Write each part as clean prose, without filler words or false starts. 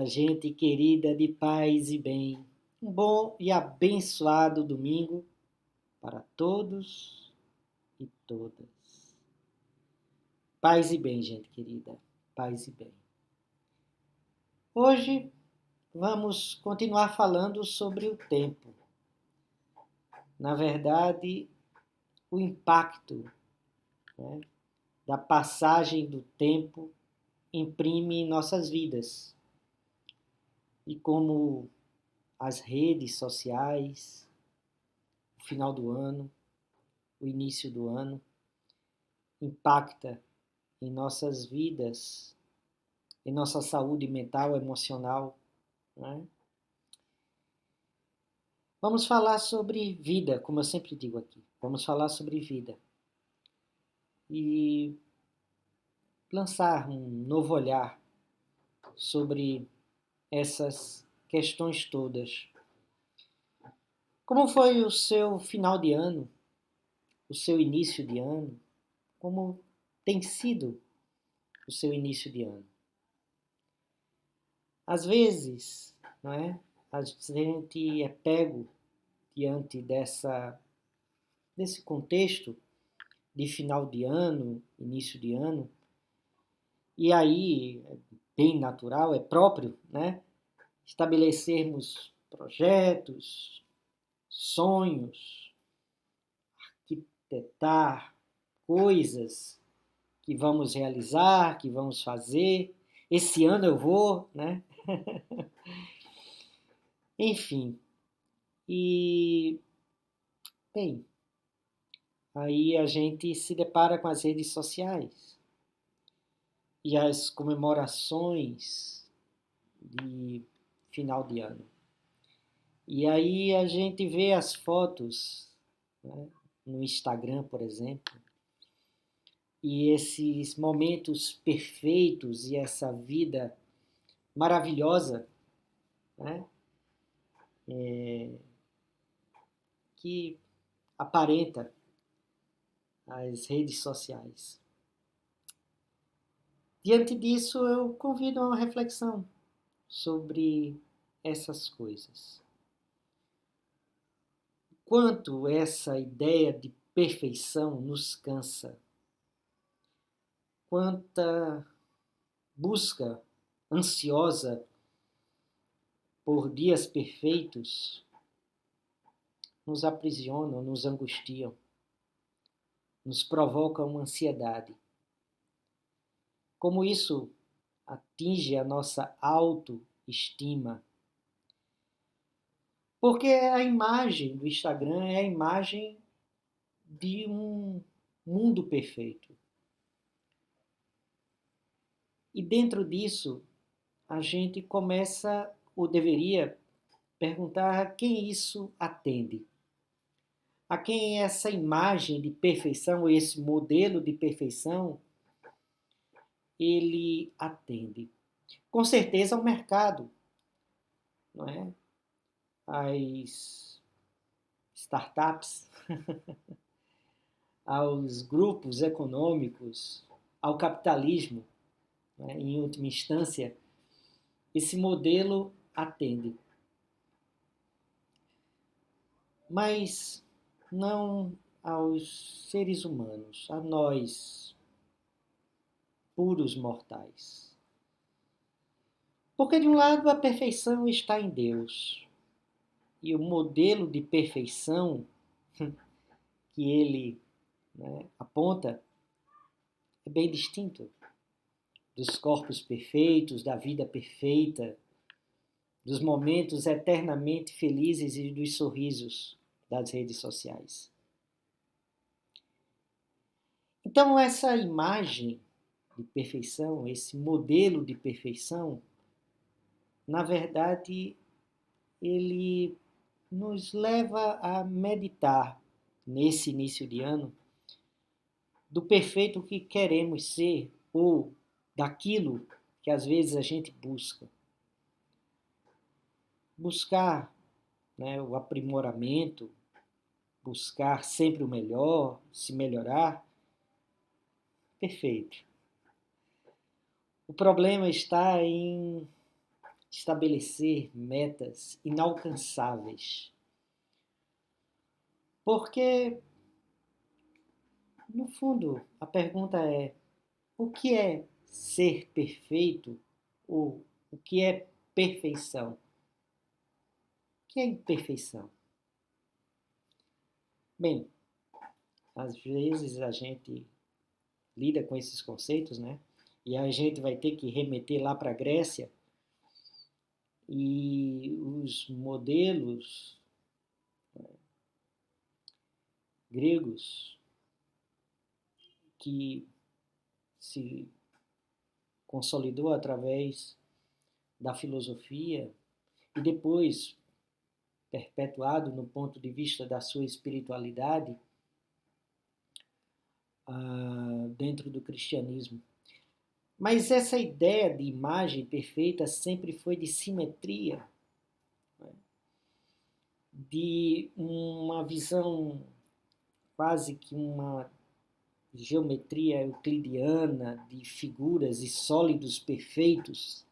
amada, gente querida de paz e bem. Um bom e abençoado domingo para todos e todas. Paz e bem, gente querida. Paz e bem. Hoje vamos continuar falando sobre o tempo. Na verdade, o impacto, né, da passagem do tempo imprime em nossas vidas. E como as redes sociais, o final do ano, o início do ano, impacta em nossas vidas, em nossa saúde mental, emocional, né? Vamos falar sobre vida, como eu sempre digo aqui. Vamos falar sobre vida. E lançar um novo olhar sobre essas questões todas. Como foi o seu final de ano? O seu início de ano? Como tem sido o seu início de ano? Às vezes, não é? A gente é pego diante desse contexto de final de ano, início de ano, e aí é bem natural, é próprio, né? Estabelecermos projetos, sonhos, arquitetar coisas que vamos realizar, que vamos fazer. Esse ano eu vou, né? Enfim, e bem, aí a gente se depara com as redes sociais e as comemorações de final de ano. E aí a gente vê as fotos, né, no Instagram, por exemplo, e esses momentos perfeitos e essa vida maravilhosa, né, que aparenta as redes sociais. Diante disso, eu convido a uma reflexão sobre essas coisas. Quanto essa ideia de perfeição nos cansa, quanta busca ansiosa por dias perfeitos nos aprisionam, nos angustiam, nos provocam uma ansiedade. Como isso atinge a nossa autoestima. Porque a imagem do Instagram é a imagem de um mundo perfeito. E dentro disso, a gente começa, ou deveria, perguntar a quem isso atende. A quem essa imagem de perfeição, esse modelo de perfeição, ele atende. Com certeza ao mercado, não é? Às startups, aos grupos econômicos, ao capitalismo, né? Em última instância, esse modelo atende. Mas não aos seres humanos, a nós, puros mortais. Porque de um lado a perfeição está em Deus, e o modelo de perfeição que ele, né, aponta é bem distinto dos corpos perfeitos, da vida perfeita, dos momentos eternamente felizes e dos sorrisos das redes sociais. Então, essa imagem de perfeição, esse modelo de perfeição, na verdade, ele nos leva a meditar nesse início de ano do perfeito que queremos ser ou daquilo que às vezes a gente busca. Buscar, né, o aprimoramento, buscar sempre o melhor, se melhorar, perfeito. O problema está em estabelecer metas inalcançáveis. Porque, no fundo, a pergunta é: o que é ser perfeito ou o que é perfeição? O que é imperfeição? Bem, às vezes a gente lida com esses conceitos, né? E a gente vai ter que remeter lá para a Grécia e os modelos gregos que se consolidou através da filosofia e depois perpetuado no ponto de vista da sua espiritualidade dentro do cristianismo. Mas essa ideia de imagem perfeita sempre foi de simetria, né? De uma visão quase que uma geometria euclidiana de figuras e sólidos perfeitos.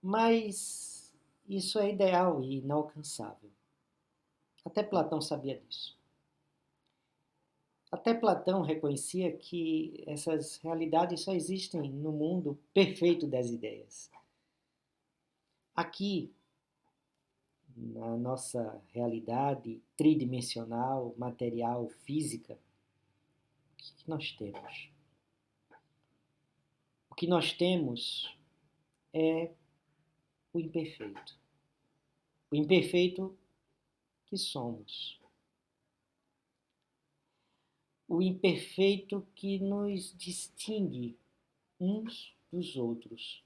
Mas isso é ideal e inalcançável. Até Platão sabia disso. Até Platão reconhecia que essas realidades só existem no mundo perfeito das ideias. Aqui, na nossa realidade tridimensional, material, física, o que nós temos? O que nós temos é o imperfeito. O imperfeito que somos. O imperfeito que nos distingue uns dos outros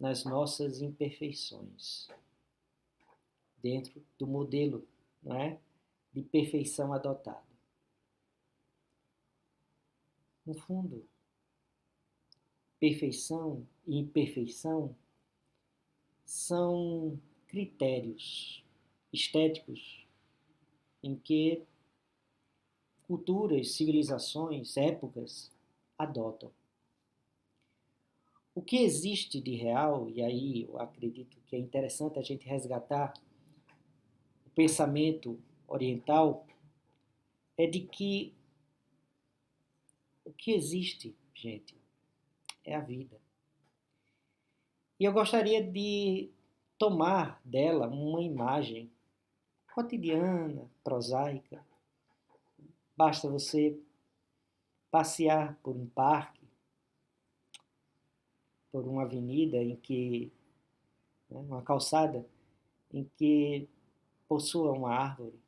nas nossas imperfeições, dentro do modelo, não é, de perfeição adotado. No fundo, perfeição e imperfeição são critérios estéticos em que culturas, civilizações, épocas adotam. O que existe de real, e aí eu acredito que é interessante a gente resgatar o pensamento oriental, é de que o que existe, gente, é a vida. E eu gostaria de tomar dela uma imagem cotidiana, prosaica. Basta você passear por um parque, por uma avenida em que, né, uma calçada em que possua uma árvore.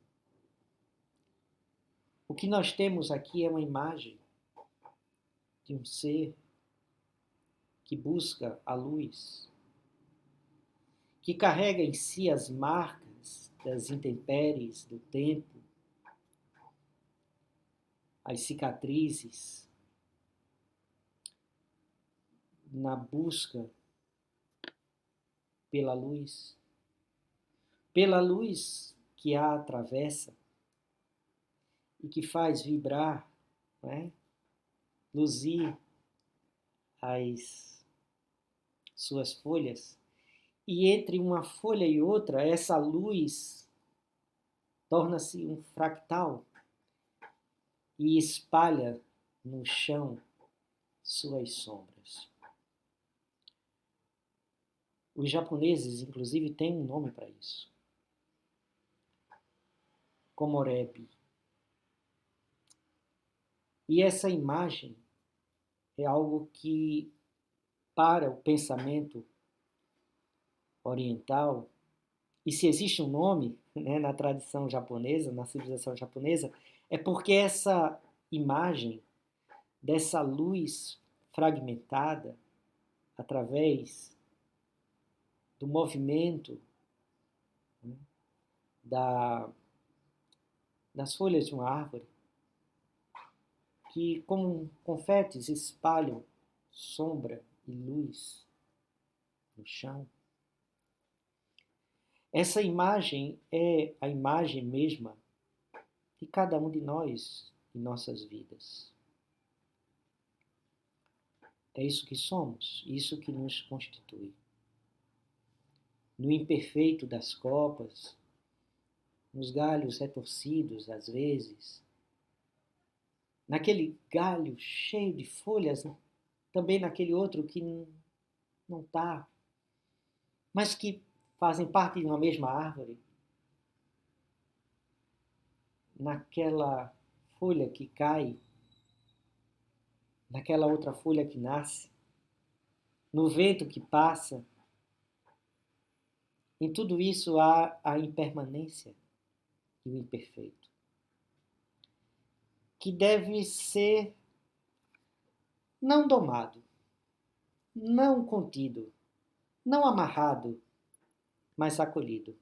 O que nós temos aqui é uma imagem de um ser que busca a luz, que carrega em si as marcas das intempéries do tempo, as cicatrizes, na busca pela luz que a atravessa e que faz vibrar, né, luzir as suas folhas. E entre uma folha e outra, essa luz torna-se um fractal e espalha no chão suas sombras. Os japoneses, inclusive, têm um nome para isso. Komorebi. E essa imagem é algo que, para o pensamento oriental, e se existe um nome, né, na tradição japonesa, na civilização japonesa, é porque essa imagem dessa luz fragmentada através do movimento, né, das folhas de uma árvore, que como confetes espalham sombra e luz no chão. Essa imagem é a imagem mesma de cada um de nós em nossas vidas. É isso que somos, isso que nos constitui. No imperfeito das copas, nos galhos retorcidos, às vezes, naquele galho cheio de folhas, também naquele outro que não está, mas que fazem parte de uma mesma árvore, naquela folha que cai, naquela outra folha que nasce, no vento que passa, em tudo isso há a impermanência e o imperfeito, que deve ser não domado, não contido, não amarrado, mas acolhido.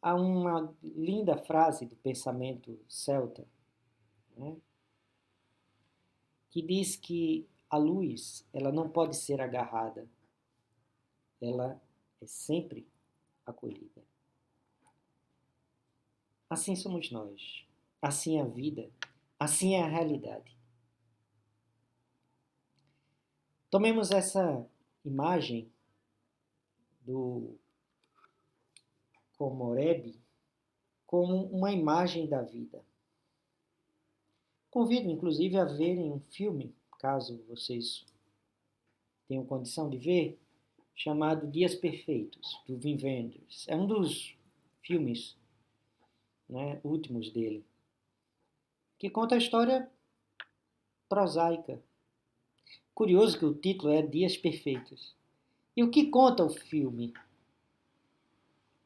Há uma linda frase do pensamento celta, né, que diz que a luz, ela não pode ser agarrada, ela é sempre acolhida. Assim somos nós, assim é a vida, assim é a realidade. Tomemos essa imagem do Komorebi como uma imagem da vida. Convido, inclusive, a verem um filme, caso vocês tenham condição de ver, chamado Dias Perfeitos, do Wim Wenders. É um dos filmes, né, últimos dele, que conta a história prosaica. Curioso que o título é Dias Perfeitos. E o que conta o filme?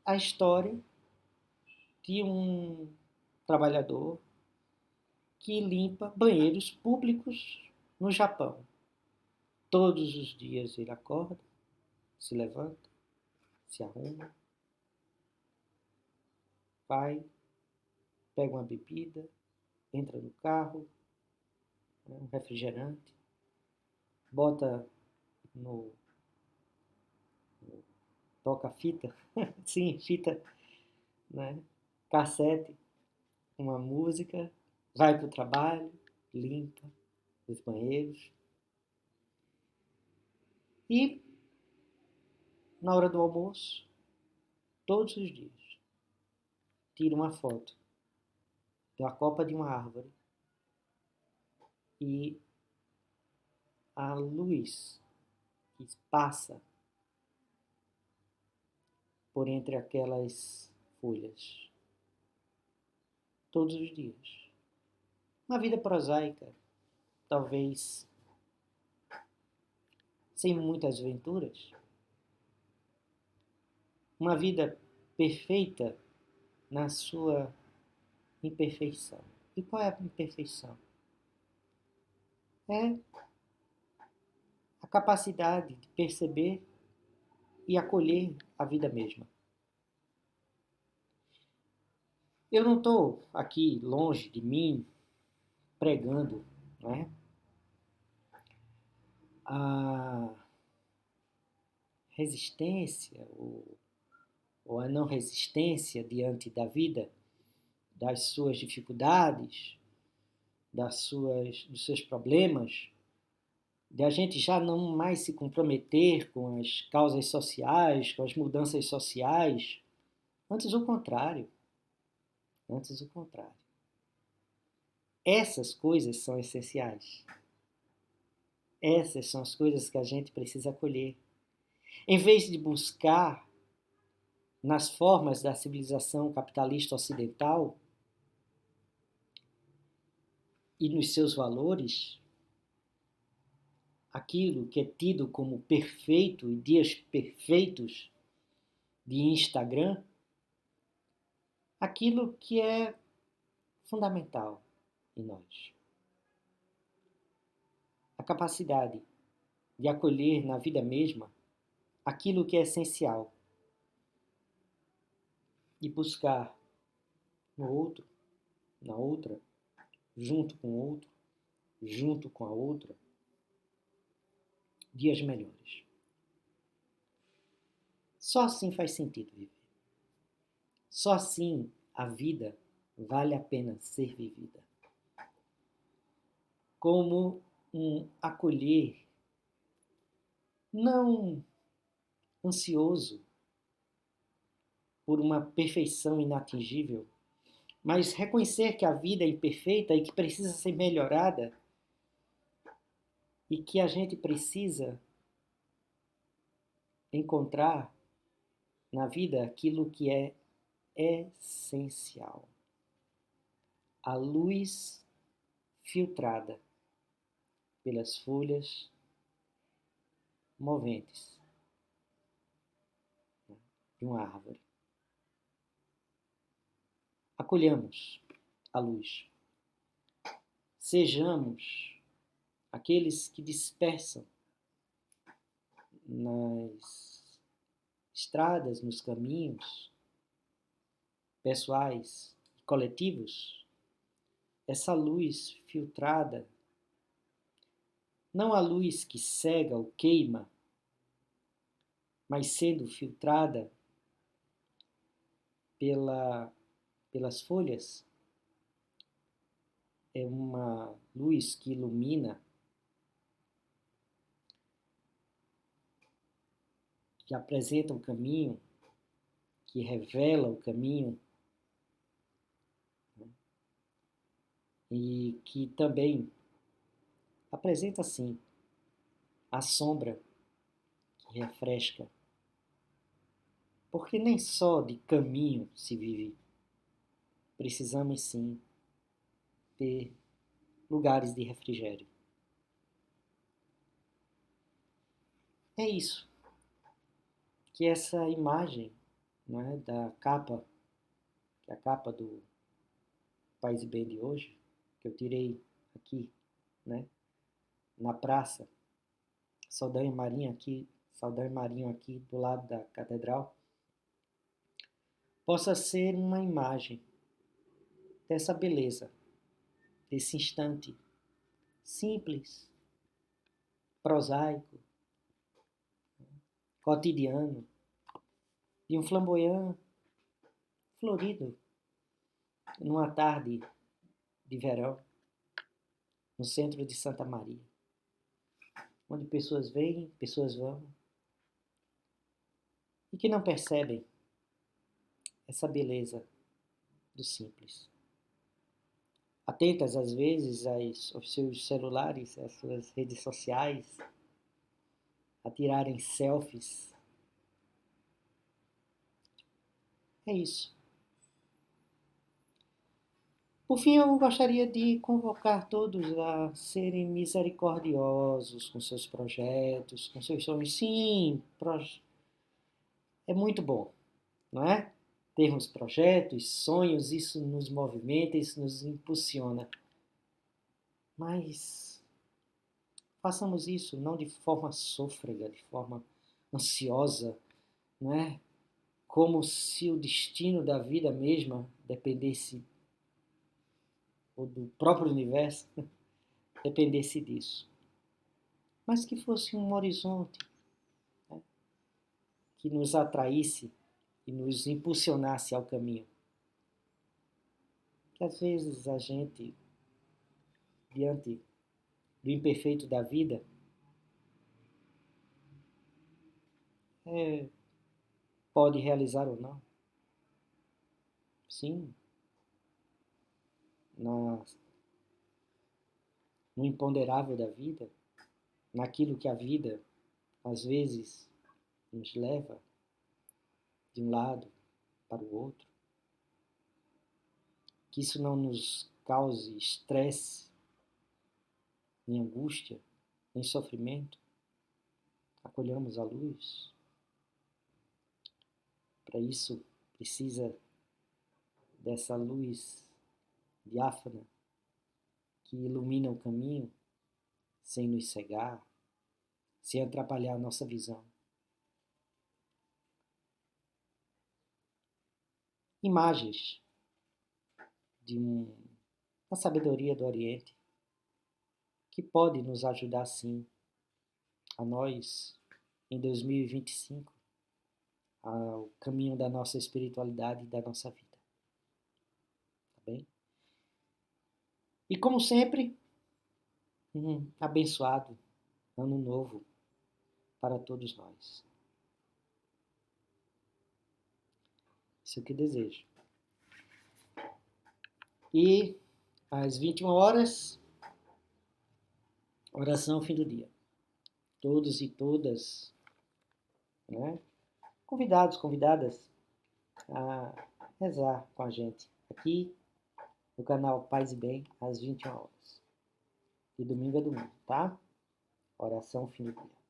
A história de um trabalhador que limpa banheiros públicos no Japão. Todos os dias ele acorda, se levanta, se arruma, vai, pega uma bebida, entra no carro, né, um refrigerante, bota no toca-fita, sim, fita, né, cassete, uma música, vai para o trabalho, limpa os banheiros e, na hora do almoço, todos os dias, tira uma foto da copa de uma árvore e a luz que passa por entre aquelas folhas, todos os dias. Uma vida prosaica, talvez sem muitas aventuras. Uma vida perfeita na sua imperfeição. E qual é a imperfeição? É a capacidade de perceber e acolher a vida mesma. Eu não estou aqui longe de mim pregando, né, a resistência ou a não resistência diante da vida, das suas dificuldades, dos seus problemas, de a gente já não mais se comprometer com as causas sociais, com as mudanças sociais. Antes o contrário. Antes o contrário. Essas coisas são essenciais. Essas são as coisas que a gente precisa acolher. Em vez de buscar nas formas da civilização capitalista ocidental e nos seus valores, aquilo que é tido como perfeito e dias perfeitos de Instagram, aquilo que é fundamental em nós. A capacidade de acolher na vida mesma aquilo que é essencial e buscar no outro, na outra, junto com o outro, junto com a outra, dias melhores. Só assim faz sentido viver. Só assim a vida vale a pena ser vivida. Como um acolher não ansioso por uma perfeição inatingível, mas reconhecer que a vida é imperfeita e que precisa ser melhorada e que a gente precisa encontrar na vida aquilo que é essencial. A luz filtrada pelas folhas moventes de uma árvore. Acolhamos a luz. Sejamos aqueles que dispersam nas estradas, nos caminhos pessoais e coletivos, essa luz filtrada, não a luz que cega ou queima, mas sendo filtrada pelas folhas, é uma luz que ilumina, que apresenta o caminho, que revela o caminho, né? E que também apresenta, sim, a sombra que refresca. Porque nem só de caminho se vive. Precisamos, sim, ter lugares de refrigério. É isso. Que essa imagem, não é, da capa, que é a capa do Paz e Bem de hoje, que eu tirei aqui, né, na praça, Saldanha Marinho aqui do lado da catedral, possa ser uma imagem dessa beleza, desse instante simples, prosaico, cotidiano, de um flamboyant florido numa tarde de verão, no centro de Santa Maria, onde pessoas vêm, pessoas vão, e que não percebem essa beleza do simples. Atentas, às vezes, aos seus celulares, às suas redes sociais, a tirarem selfies. É isso. Por fim, eu gostaria de convocar todos a serem misericordiosos com seus projetos, com seus sonhos. Sim, é muito bom, não é? Termos projetos, sonhos, isso nos movimenta, isso nos impulsiona. Mas façamos isso não de forma sôfrega, de forma ansiosa, não é? Como se o destino da vida mesma dependesse, ou do próprio universo, dependesse disso. Mas que fosse um horizonte, né, que nos atraísse e nos impulsionasse ao caminho. Que às vezes a gente, diante do imperfeito da vida, pode realizar ou não. Sim, no imponderável da vida, naquilo que a vida, às vezes, nos leva de um lado para o outro. Que isso não nos cause estresse, nem angústia, nem sofrimento. Acolhamos a luz. Para isso, precisa dessa luz diáfana que ilumina o caminho sem nos cegar, sem atrapalhar a nossa visão. Imagens da sabedoria do Oriente que pode nos ajudar, sim, a nós, em 2025, ao caminho da nossa espiritualidade e da nossa vida. Tá bem? E como sempre, um abençoado ano novo para todos nós. Isso é o que desejo. E às 21 horas, oração fim do dia. Todos e todas, né? Convidados, convidadas a rezar com a gente aqui no canal Paz e Bem, às 21 horas. De domingo a domingo, tá? Oração fim do dia.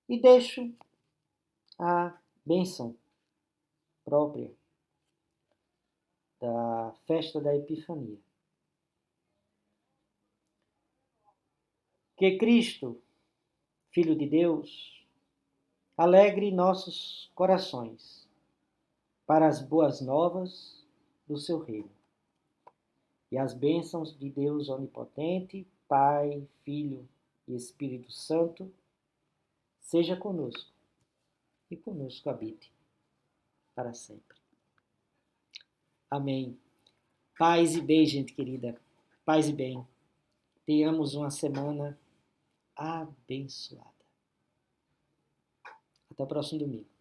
E deixo a bênção própria da festa da Epifania. Que Cristo, Filho de Deus, alegre nossos corações para as boas novas do seu reino. E as bênçãos de Deus Onipotente, Pai, Filho e Espírito Santo, seja conosco e conosco habite para sempre. Amém. Paz e bem, gente querida. Paz e bem. Tenhamos uma semana abençoada. Até o próximo domingo.